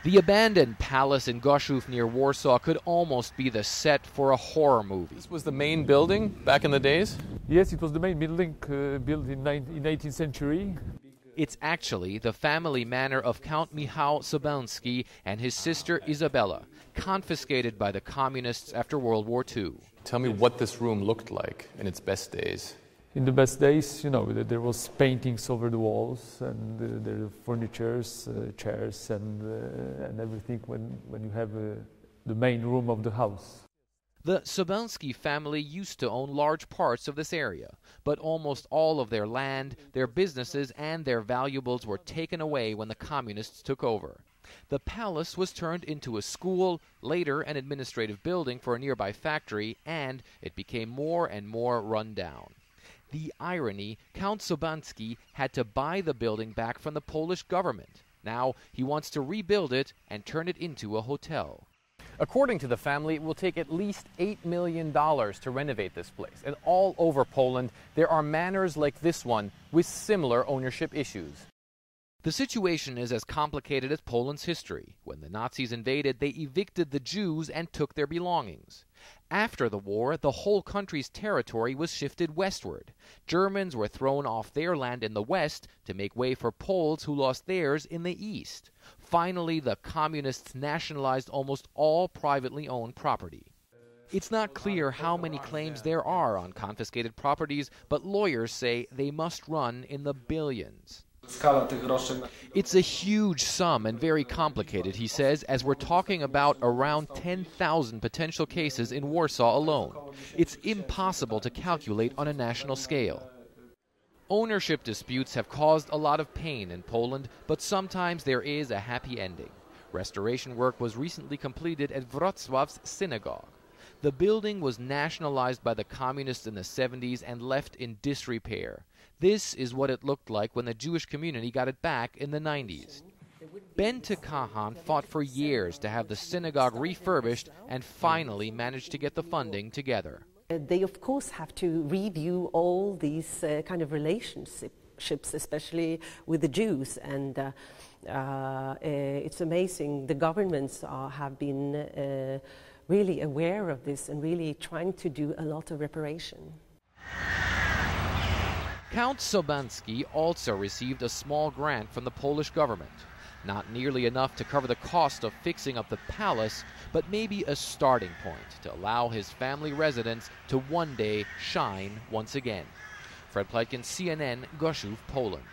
The abandoned palace in Gorzów near Warsaw could almost be the set for a horror movie. This was the main building back in the days? Yes, it was the main building built in 18th century. It's actually the family manor of Count Michał Sobalski and his sister Isabella, confiscated by the communists after World War II. Tell me what this room looked like in its best days. In the best days, you know, there was paintings over the walls, and there were furnitures, chairs, and everything when you have the main room of the house. The Sobalski family used to own large parts of this area, but almost all of their land, their businesses, and their valuables were taken away when the communists took over. The palace was turned into a school, later an administrative building for a nearby factory, and it became more and more run down. The irony, Count Sobalski had to buy the building back from the Polish government. Now he wants to rebuild it and turn it into a hotel. According to the family, it will take at least $8 million to renovate this place. And all over Poland, there are manors like this one with similar ownership issues. The situation is as complicated as Poland's history. When the Nazis invaded, they evicted the Jews and took their belongings. After the war, the whole country's territory was shifted westward. Germans were thrown off their land in the west to make way for Poles who lost theirs in the east. Finally, the communists nationalized almost all privately owned property. It's not clear how many claims there are on confiscated properties, but lawyers say they must run in the billions. It's a huge sum and very complicated, he says, as we're talking about around 10,000 potential cases in Warsaw alone. It's impossible to calculate on a national scale. Ownership disputes have caused a lot of pain in Poland, but sometimes there is a happy ending. Restoration work was recently completed at Wrocław's synagogue. The building was nationalized by the communists in the 70s and left in disrepair. This is what it looked like when the Jewish community got it back in the 90s. Ben Takahan fought for years to have the synagogue refurbished and finally managed to get the funding together. They, of course, have to review all these kind of relationships, especially with the Jews. And it's amazing. The governments have been really aware of this and really trying to do a lot of reparation. Count Sobalski also received a small grant from the Polish government. Not nearly enough to cover the cost of fixing up the palace, but maybe a starting point to allow his family residence to one day shine once again. Fred Pleitgen, CNN, Gorzów, Poland.